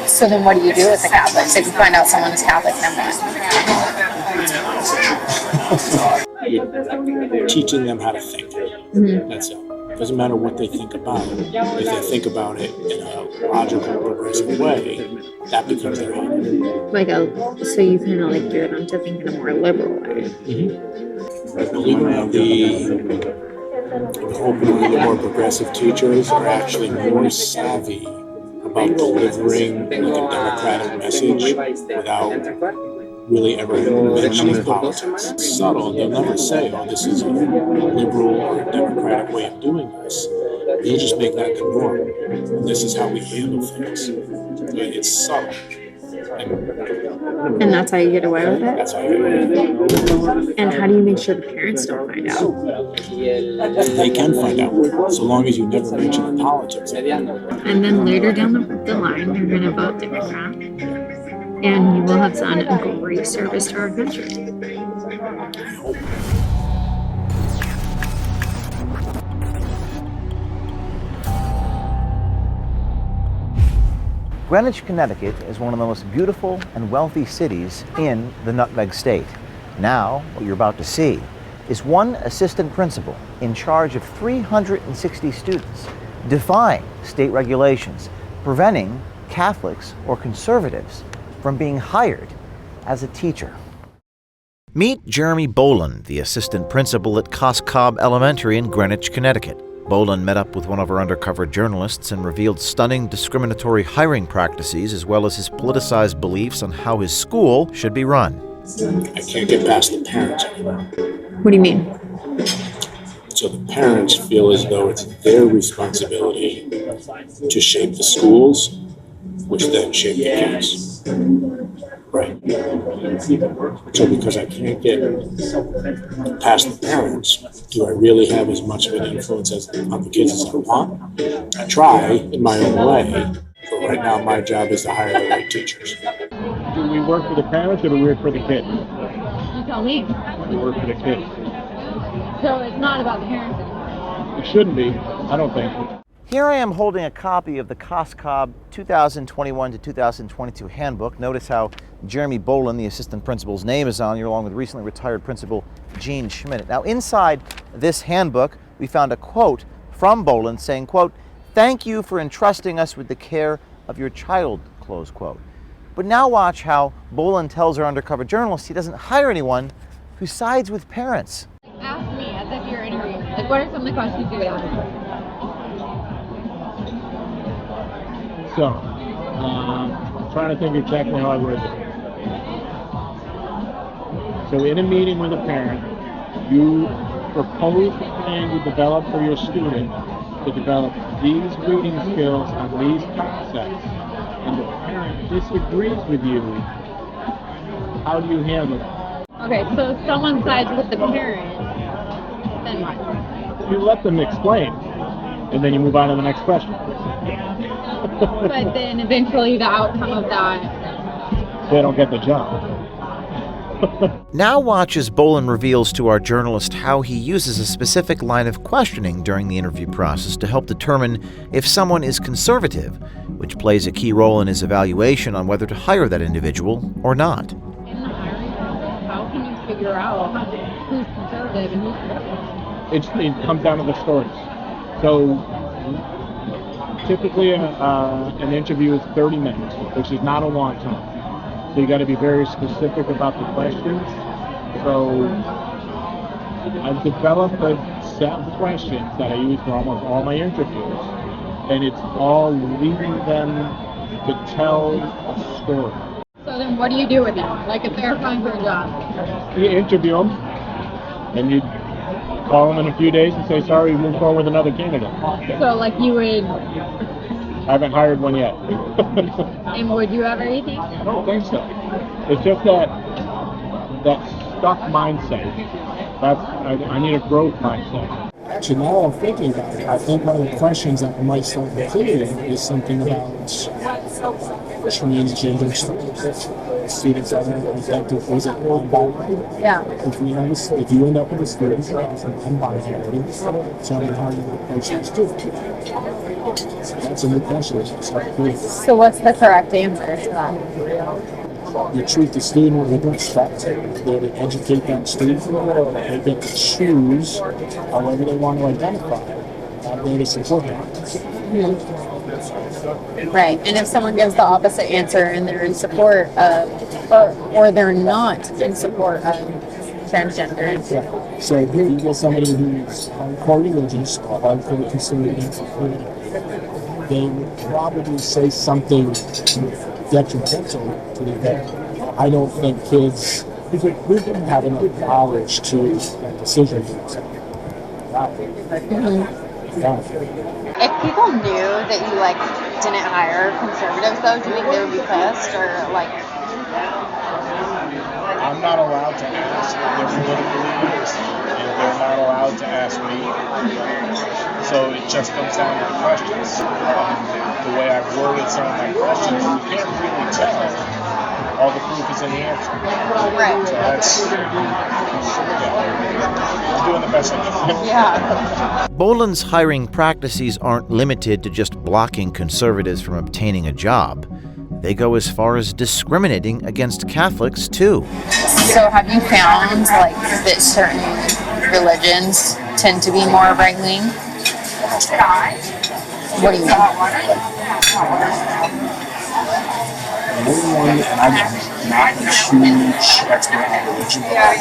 So then what do you do with the Catholics? If you find out someone is Catholic, then what? You're teaching them how to think. Mm-hmm. That's it. It doesn't matter what they think about it. If they think about it in a logical, progressive way, that becomes their habit. So you kind of like gear them to think in a more liberal way. Mm-hmm. Believe it or not, hopefully the more progressive teachers are actually more savvy about delivering like a democratic message without really ever mentioning politics. It's subtle. They'll never say, oh, this is a liberal or a democratic way of doing this. They'll just make that the norm. And this is how we handle things. It's subtle. And that's how you get away with it? That's how you get away with it. And how do you make sure the parents don't find out? They can find out, so long as you never mention the politics. And then later down the line, you're going to vote Democrat. And you will have done a great service to our country. Greenwich, Connecticut is one of the most beautiful and wealthy cities in the Nutmeg State. Now, what you're about to see is one assistant principal in charge of 360 students, defying state regulations, preventing Catholics or conservatives from being hired as a teacher. Meet Jeremy Boland, the assistant principal at Cobb Elementary in Greenwich, Connecticut. Boland met up with one of our undercover journalists and revealed stunning discriminatory hiring practices as well as his politicized beliefs on how his school should be run. I can't get past the parents anymore. What do you mean? So the parents feel as though it's their responsibility to shape the schools, which then shape the kids. Right. So because I can't get past the parents, do I really have as much of an influence on the kids as I want? I try in my own way, but right now my job is to hire the right teachers. Do we work for the parents or do we work for the kids? You tell me. We work for the kids. So it's not about the parents. It shouldn't be. I don't think. Here I am holding a copy of the Cobb 2021 to 2022 handbook. Notice how Jeremy Boland, the assistant principal's name is on here, along with recently retired principal Gene Schmidt. Now inside this handbook, we found a quote from Boland saying, quote, "Thank you for entrusting us with the care of your child," close quote. But now watch how Boland tells our undercover journalist he doesn't hire anyone who sides with parents. Ask me as if you're interviewing. Like, what are some of the questions you would ask? So, I'm trying to think exactly how I word it. So in a meeting with a parent, you propose the plan you develop for your student to develop these reading skills on these concepts, and the parent disagrees with you. How do you handle it? Okay, so if someone sides with the parent, then what? You let them explain, and then you move on to the next question. But then eventually the outcome of that, they don't get the job. Now watch as Boland reveals to our journalist how he uses a specific line of questioning during the interview process to help determine if someone is conservative, which plays a key role in his evaluation on whether to hire that individual or not. in the hiring process, how can you figure out who's conservative and who's progressive? It comes down to the stories. So typically an interview is 30 minutes, which is not a long time. So you got to be very specific about the questions. So I've developed a set of questions that I use for almost all my interviews, and it's all leading them to tell a story. So then what do you do with them? Like if they're applying for a job? You interview them, and you call them in a few days and say, sorry, we moved forward with another candidate. So like you would... I haven't hired one yet. And would you ever, you think? I don't think so. It's just that stuck mindset. I need a growth mindset. Actually, now I'm thinking about it, I think one of the questions that we might start including is something about transgender students that are affected. Was it non-binary? Yeah. If you end up with a student that's non-binary, tell me how you approach that student. That's a new question. So what's the correct answer to that? You treat the student with respect, they're to educate that student, they get to choose however they want to identify. I'm there to support them. Right. And if someone gives the opposite answer and they're in support of, or they're not in support of transgender. Yeah. So if you get somebody who's hardcore religious or hardcore conservative, they would probably say something detrimental to the event. I don't think kids have enough knowledge to make that decision. If people knew that you like didn't hire conservatives though, do you think they would be pissed or like? I'm not allowed to ask their political leaders, and they're not allowed to ask me. So it just comes down to the questions. The way I've worded some of my questions, you can't really tell. All the proof is in the answer. Right. So that's, I'm doing the best I can. Yeah. Boland's hiring practices aren't limited to just blocking conservatives from obtaining a job. They go as far as discriminating against Catholics, too. So have you found like that certain religions tend to be more right-wing? What do you mean? One, and I'm not a huge expert on religion, but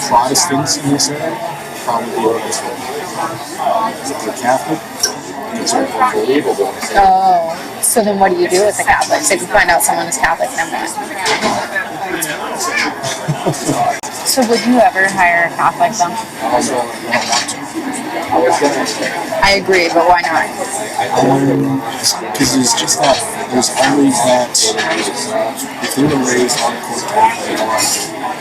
Protestants in this area probably are as well. If they're Catholic, it's unbelievable. Oh, so then what do you do with the Catholics? If you find out someone is Catholic, then what? So would you ever hire a Catholic though? I agree, but why not? Because it's just that there's always that, if they were raised on court Catholic,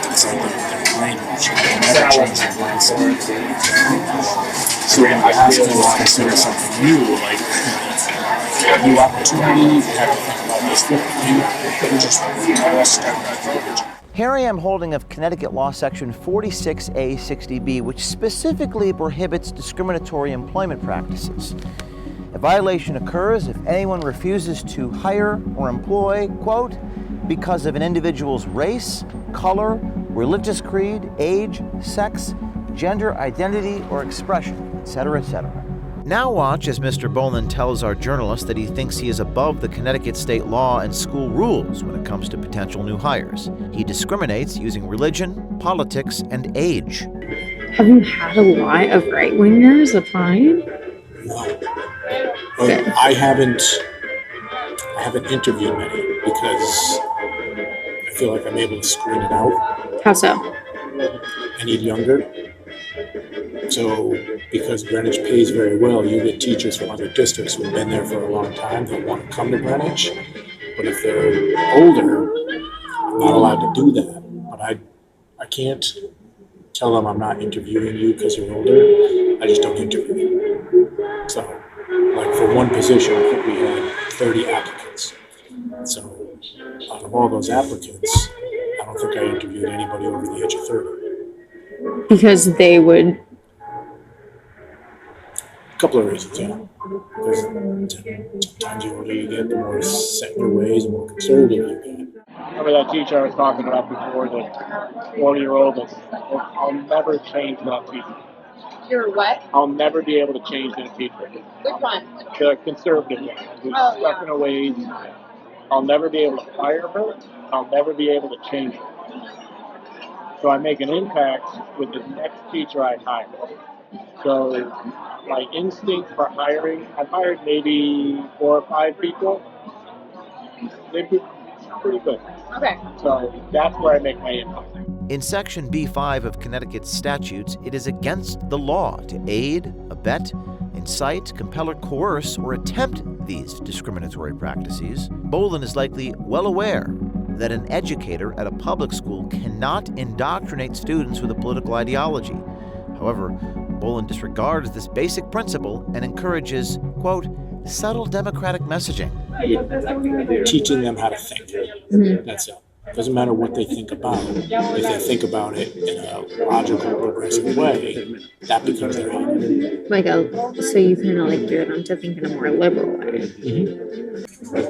it's like they're brainwashed. They never change their mindset. So when you ask them to consider something new, like new opportunity, you have to think about this differently, they're just lost at religion. Here I am holding of Connecticut Law Section 46A 60B, which specifically prohibits discriminatory employment practices. A violation occurs if anyone refuses to hire or employ, quote, because of an individual's race, color, religious creed, age, sex, gender identity, or expression, etc., etc. Now watch as Mr. Boland tells our journalist that he thinks he is above the Connecticut state law and school rules when it comes to potential new hires. He discriminates using religion, politics, and age. Have you had a lot of right-wingers applying? No. Good. I haven't interviewed many because I feel like I'm able to screen it out. How so? I need younger. So because Greenwich pays very well, you get teachers from other districts who've been there for a long time that want to come to Greenwich. But if they're older, I'm not allowed to do that. But I can't tell them I'm not interviewing you because you're older. I just don't interview you. So, like for one position, I think we had 30 applicants. So out of all those applicants, I don't think I interviewed anybody over the age of 30. Because they would. A couple of reasons, yeah. Because sometimes the older you get, the more set in your ways, the more conservative you get. Remember that teacher I was talking about before, the 40-year-old? I'll never change that teacher. You're what? I'll never be able to change that teacher. Which one? The conservative one, who's stuck in her ways. I'll never be able to fire her. I'll never be able to change her. So I make an impact with the next teacher I hire. So my instinct for hiring, I've hired maybe 4 or 5 people. They've been pretty good. Okay. So that's where I make my impact. In Section B5 of Connecticut's statutes, it is against the law to aid, abet, incite, compel, or coerce, or attempt these discriminatory practices. Boland is likely well aware that an educator at a public school cannot indoctrinate students with a political ideology. However, Boland disregards this basic principle and encourages, quote, subtle democratic messaging. Teaching them how to think. That's it. Doesn't matter what they think about it. If they think about it in a logical, progressive way, that becomes their habit. So you kind of like gear them to think in a more liberal way.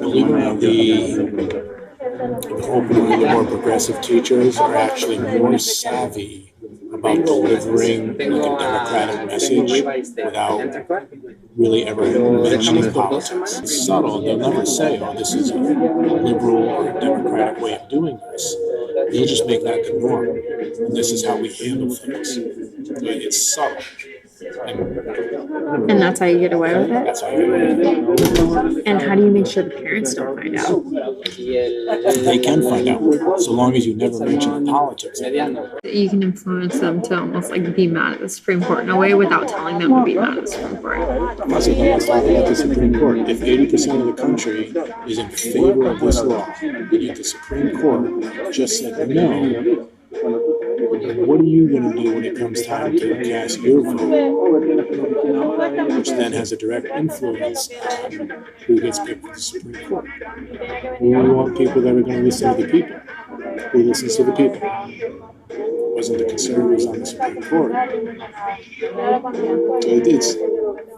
Believe it or not, the openly more progressive teachers are actually more savvy about delivering like a democratic message without really ever mentioning politics. It's subtle. They'll never say, oh, this is a liberal or a democratic way of doing this. They'll just make that the norm. And this is how we handle things. It's subtle. And that's how you get away with it? That's how you get away with it. And how do you make sure the parents don't find out? They can find out, so long as you never mention politics. You can influence them to almost like be mad at the Supreme Court in a way without telling them to be mad at the Supreme Court. So then let's talk about the Supreme Court. If 80% of the country is in favor of this law, and yet the Supreme Court just said no, what are you going to do when it comes time to cast your vote, which then has a direct influence on who gets picked for the Supreme Court? We want people that are going to listen to the people. Who listens to the people? It wasn't the conservatives on the Supreme Court. It's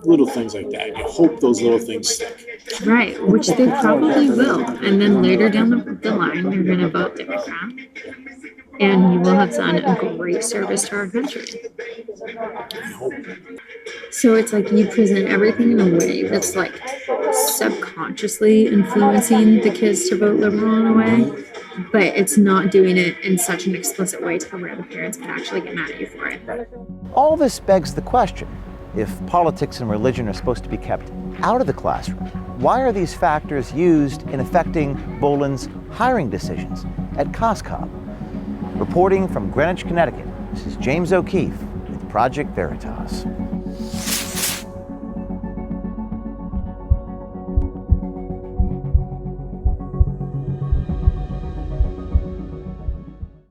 little things like that. You hope those little things stick. Right, which they probably will. And then later down the line, you're going to vote Democrat. And you will have done a great service to our country. So it's like you present everything in a way that's like subconsciously influencing the kids to vote liberal in a way, but it's not doing it in such an explicit way to where the parents can actually get mad at you for it. All this begs the question, if politics and religion are supposed to be kept out of the classroom, why are these factors used in affecting Boland's hiring decisions at COSCOB? Reporting from Greenwich, Connecticut, this is James O'Keefe with Project Veritas.